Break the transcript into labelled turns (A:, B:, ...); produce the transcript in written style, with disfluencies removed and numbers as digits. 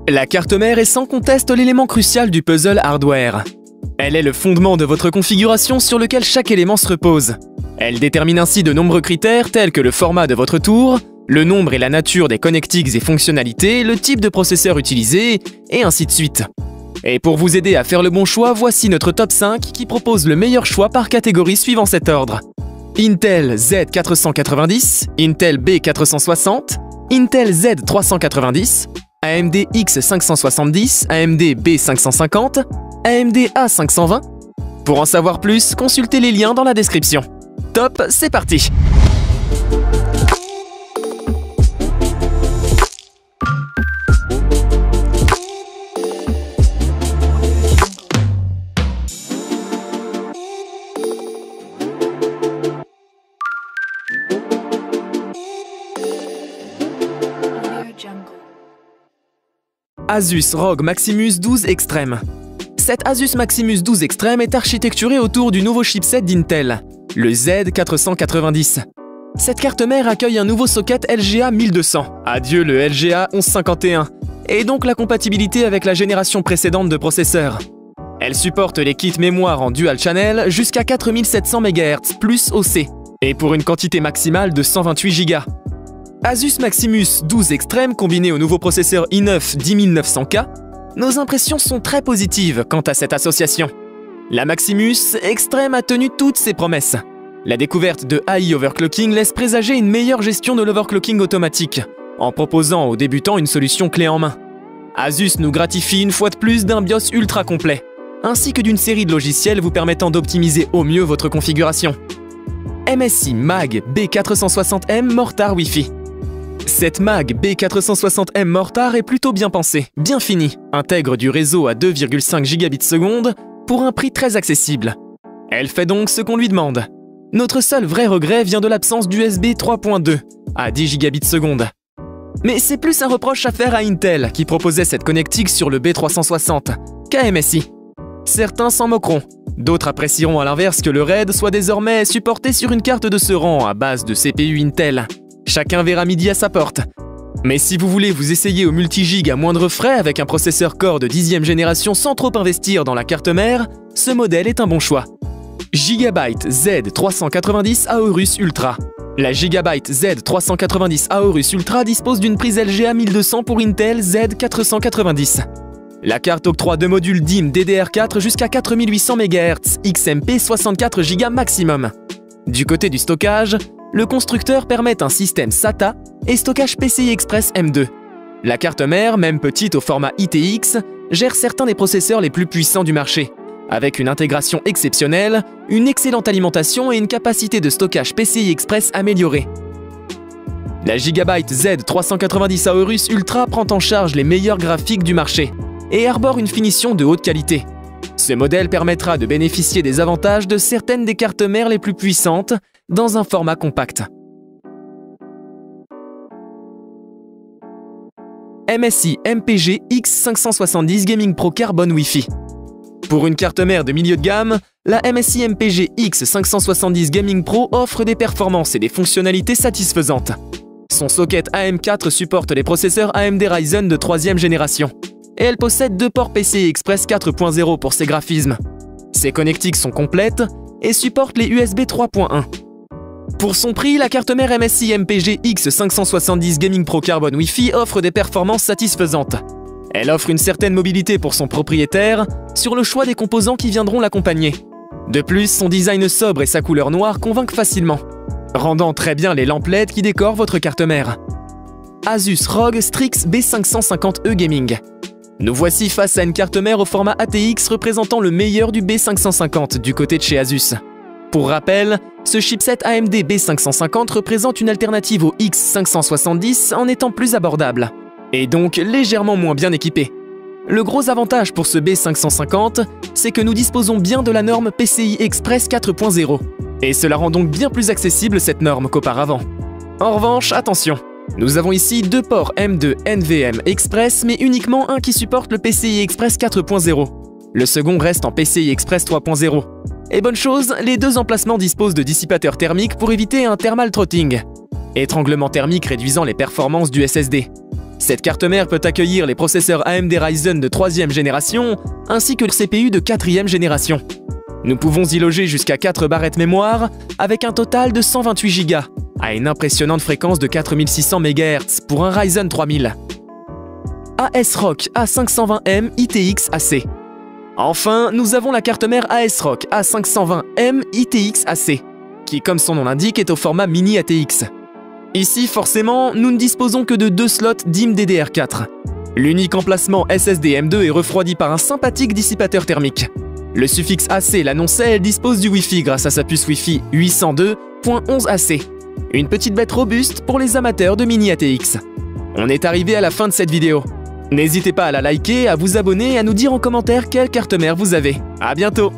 A: La carte mère est sans conteste l'élément crucial du puzzle hardware. Elle est le fondement de votre configuration sur lequel chaque élément se repose. Elle détermine ainsi de nombreux critères tels que le format de votre tour, le nombre et la nature des connectiques et fonctionnalités, le type de processeur utilisé, et ainsi de suite. Et pour vous aider à faire le bon choix, voici notre top 5 qui propose le meilleur choix par catégorie suivant cet ordre. Intel Z490, Intel B460, Intel Z390, AMD X570, AMD B550, AMD A520. Pour en savoir plus, consultez les liens dans la description. Top, c'est parti! Asus ROG Maximus 12 Extreme. Cette Asus Maximus 12 Extreme est architecturée autour du nouveau chipset d'Intel, le Z490. Cette carte mère accueille un nouveau socket LGA 1200, adieu le LGA 1151, et donc la compatibilité avec la génération précédente de processeurs. Elle supporte les kits mémoire en dual channel jusqu'à 4700 MHz plus OC, et pour une quantité maximale de 128 Go. Asus Maximus 12 Extreme combiné au nouveau processeur i9 10900K, nos impressions sont très positives quant à cette association. La Maximus Extreme a tenu toutes ses promesses. La découverte de AI Overclocking laisse présager une meilleure gestion de l'overclocking automatique, en proposant aux débutants une solution clé en main. Asus nous gratifie une fois de plus d'un BIOS ultra complet, ainsi que d'une série de logiciels vous permettant d'optimiser au mieux votre configuration. MSI Mag B460M Mortar Wi-Fi. Cette Mag B460M Mortar est plutôt bien pensée, bien finie, intègre du réseau à 2,5 Gbps pour un prix très accessible. Elle fait donc ce qu'on lui demande. Notre seul vrai regret vient de l'absence d'USB 3.2 à 10 Gbps. Mais c'est plus un reproche à faire à Intel qui proposait cette connectique sur le B360 qu'à MSI. Certains s'en moqueront, d'autres apprécieront à l'inverse que le RAID soit désormais supporté sur une carte de ce rang à base de CPU Intel. Chacun verra midi à sa porte. Mais si vous voulez vous essayer au multigig à moindre frais avec un processeur Core de 10e génération sans trop investir dans la carte mère, ce modèle est un bon choix. Gigabyte Z390 Aorus Ultra. La Gigabyte Z390 Aorus Ultra dispose d'une prise LGA 1200 pour Intel Z490. La carte octroie 2 modules DIMM DDR4 jusqu'à 4800 MHz, XMP 64 Go maximum. Du côté du stockage, le constructeur permet un système SATA et stockage PCI Express M2. La carte mère, même petite au format ITX, gère certains des processeurs les plus puissants du marché, avec une intégration exceptionnelle, une excellente alimentation et une capacité de stockage PCI Express améliorée. La Gigabyte Z390 Aorus Ultra prend en charge les meilleurs graphiques du marché et arbore une finition de haute qualité. Ce modèle permettra de bénéficier des avantages de certaines des cartes mères les plus puissantes dans un format compact. MSI MPG X570 Gaming Pro Carbon Wi-Fi. Pour une carte mère de milieu de gamme, la MSI MPG X570 Gaming Pro offre des performances et des fonctionnalités satisfaisantes. Son socket AM4 supporte les processeurs AMD Ryzen de 3e génération. Et elle possède 2 ports PCI Express 4.0 pour ses graphismes. Ses connectiques sont complètes et supportent les USB 3.1. Pour son prix, la carte mère MSI MPG X570 Gaming Pro Carbon Wi-Fi offre des performances satisfaisantes. Elle offre une certaine mobilité pour son propriétaire sur le choix des composants qui viendront l'accompagner. De plus, son design sobre et sa couleur noire convainquent facilement, rendant très bien les lampes LED qui décorent votre carte mère. Asus ROG Strix B550E Gaming. Nous voici face à une carte mère au format ATX représentant le meilleur du B550 du côté de chez Asus. Pour rappel, ce chipset AMD B550 représente une alternative au X570 en étant plus abordable, et donc légèrement moins bien équipé. Le gros avantage pour ce B550, c'est que nous disposons bien de la norme PCI Express 4.0, et cela rend donc bien plus accessible cette norme qu'auparavant. En revanche, attention, nous avons ici 2 ports M2 NVMe Express, mais uniquement un qui supporte le PCI Express 4.0. Le second reste en PCI Express 3.0. Et bonne chose, les 2 emplacements disposent de dissipateurs thermiques pour éviter un thermal throttling, étranglement thermique réduisant les performances du SSD. Cette carte mère peut accueillir les processeurs AMD Ryzen de 3e génération, ainsi que le CPU de 4e génération. Nous pouvons y loger jusqu'à 4 barrettes mémoire, avec un total de 128 Go, à une impressionnante fréquence de 4600 MHz pour un Ryzen 3000. ASRock A520M ITX AC. Enfin, nous avons la carte mère ASRock A520M ITX AC, qui, comme son nom l'indique, est au format mini ATX. Ici, forcément, nous ne disposons que de 2 slots DIMM DDR4. L'unique emplacement SSD M2 est refroidi par un sympathique dissipateur thermique. Le suffixe AC l'annonçait, elle dispose du Wi-Fi grâce à sa puce Wi-Fi 802.11 AC. Une petite bête robuste pour les amateurs de mini ATX. On est arrivé à la fin de cette vidéo. N'hésitez pas à la liker, à vous abonner et à nous dire en commentaire quelle carte mère vous avez. À bientôt!